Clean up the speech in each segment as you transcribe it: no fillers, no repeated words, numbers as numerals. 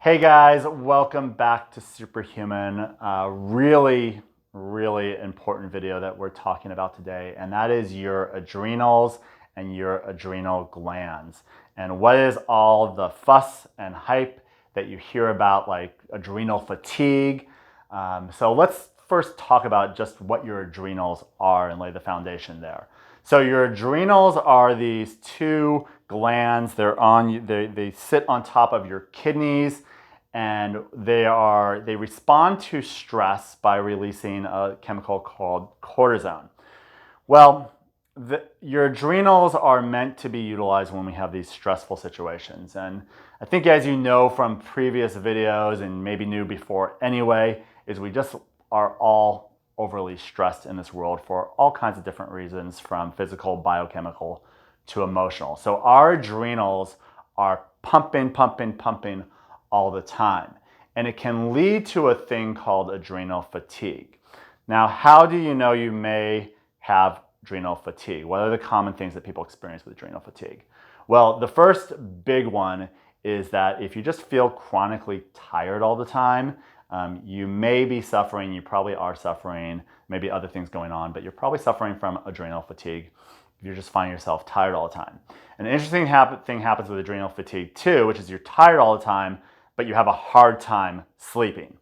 Hey guys, welcome back to Superhuman. Really important video that we're talking about today, and that is your adrenals and your adrenal glands. And what is all the fuss and hype that you hear about, like adrenal fatigue? So let's first talk about just what your adrenals are and lay the foundation there. So your adrenals are these two glands. They sit on top of your kidneys, and they respond to stress by releasing a chemical called cortisone. Well, your adrenals are meant to be utilized when we have these stressful situations. And I think, as you know from previous videos and maybe knew before anyway, is we just are all overly stressed in this world for all kinds of different reasons, from physical, biochemical to emotional. So our adrenals are pumping all the time. And it can lead to a thing called adrenal fatigue. Now, how do you know you may have adrenal fatigue? What are the common things that people experience with adrenal fatigue? Well, the first big one is that if you just feel chronically tired all the time, you may be suffering, you probably are suffering, maybe other things going on, but you're probably suffering from adrenal fatigue if you're just finding yourself tired all the time. An interesting thing happens with adrenal fatigue too, which is you're tired all the time, but you have a hard time sleeping.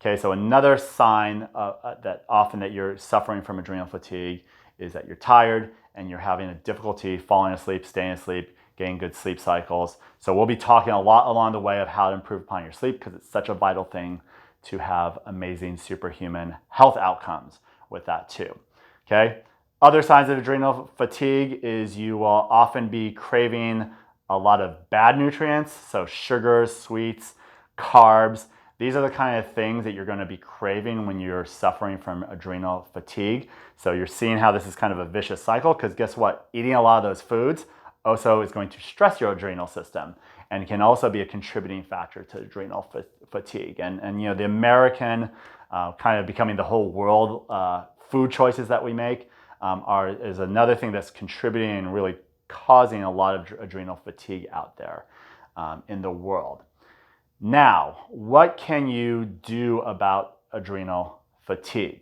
Okay, so another sign that you're suffering from adrenal fatigue is that you're tired and you're having a difficulty falling asleep, staying asleep, getting good sleep cycles. So we'll be talking a lot along the way of how to improve upon your sleep, because it's such a vital thing to have amazing superhuman health outcomes with that too. Okay, other signs of adrenal fatigue is you will often be craving a lot of bad nutrients, so sugars, sweets, carbs. These are the kind of things that you're going to be craving when you're suffering from adrenal fatigue. So you're seeing how this is kind of a vicious cycle, because guess what? Eating a lot of those foods also is going to stress your adrenal system and can also be a contributing factor to adrenal fatigue. And you know, the American kind of becoming the whole world food choices that we make is another thing that's contributing and really causing a lot of adrenal fatigue out there in the world. Now, what can you do about adrenal fatigue?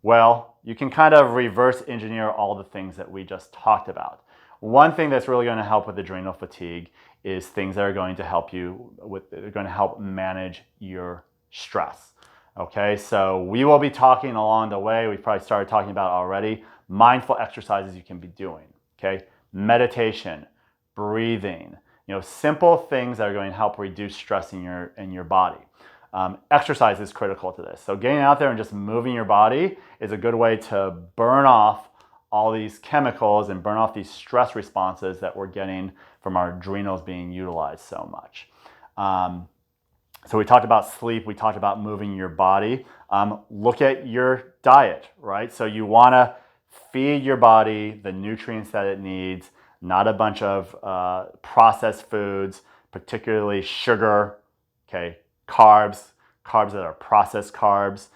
Well, you can kind of reverse engineer all the things that we just talked about. One thing that's really going to help with adrenal fatigue is things that are going to help manage your stress. Okay, so we will be talking along the way, we've probably started talking about already, mindful exercises you can be doing. Okay, meditation, breathing, you know, simple things that are going to help reduce stress in your body. Exercise is critical to this. So getting out there and just moving your body is a good way to burn off all these chemicals and burn off these stress responses that we're getting from our adrenals being utilized so much. So we talked about sleep, we talked about moving your body. Look at your diet, right? So you want to feed your body the nutrients that it needs, not a bunch of processed foods, particularly sugar, okay, carbs that are processed carbs.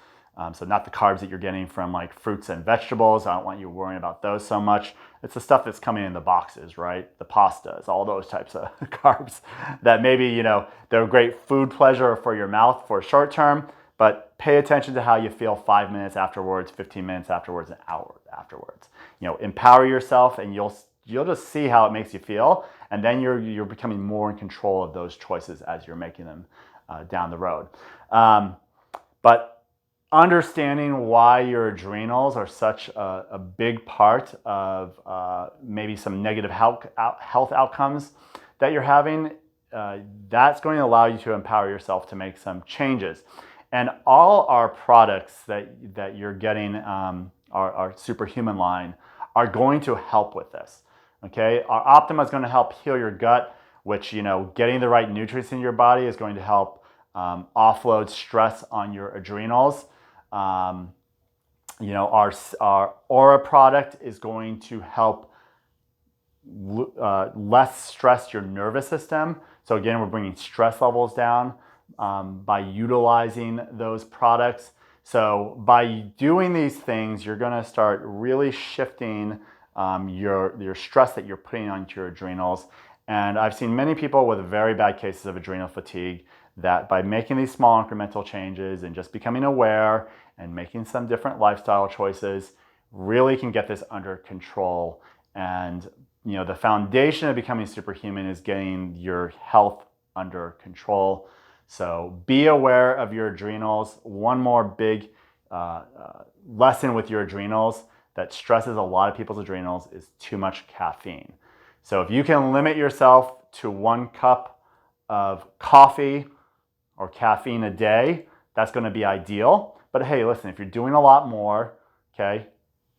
So not the carbs that you're getting from like fruits and vegetables. I don't want you worrying about those so much. It's the stuff that's coming in the boxes, right? The pastas, all those types of carbs that maybe, you know, they're a great food pleasure for your mouth for short term, but pay attention to how you feel 5 minutes afterwards, 15 minutes afterwards, an hour afterwards. You know, empower yourself and you'll just see how it makes you feel, and then you're becoming more in control of those choices as you're making them down the road. But understanding why your adrenals are such a big part of maybe some negative health outcomes that you're having, that's going to allow you to empower yourself to make some changes. And all our products that you're getting, our Superhuman line, are going to help with this. Okay, our Optima is going to help heal your gut, which, you know, getting the right nutrients in your body is going to help offload stress on your adrenals. You know, our Aura product is going to help less stress your nervous system. So again, we're bringing stress levels down by utilizing those products. So by doing these things, you're going to start really shifting your stress that you're putting onto your adrenals. And I've seen many people with very bad cases of adrenal fatigue that by making these small incremental changes and just becoming aware and making some different lifestyle choices really can get this under control. And the foundation of becoming superhuman is getting your health under control. So be aware of your adrenals. One more big lesson with your adrenals that stresses a lot of people's adrenals is too much caffeine. So if you can limit yourself to 1 cup of coffee or caffeine a day, that's going to be ideal. But hey, listen, if you're doing a lot more, okay,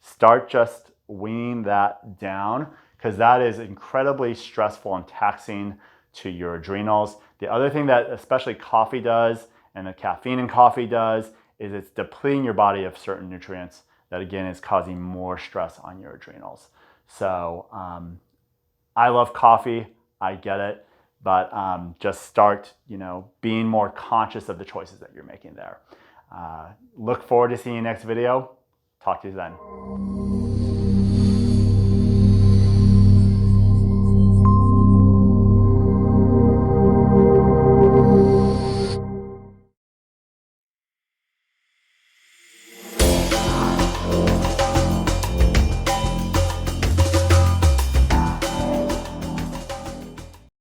start just weaning that down, because that is incredibly stressful and taxing to your adrenals. The other thing that especially coffee does, and the caffeine in coffee does, is it's depleting your body of certain nutrients that again is causing more stress on your adrenals. So I love coffee, I get it, but just start being more conscious of the choices that you're making there. Look forward to seeing you next video. Talk to you then.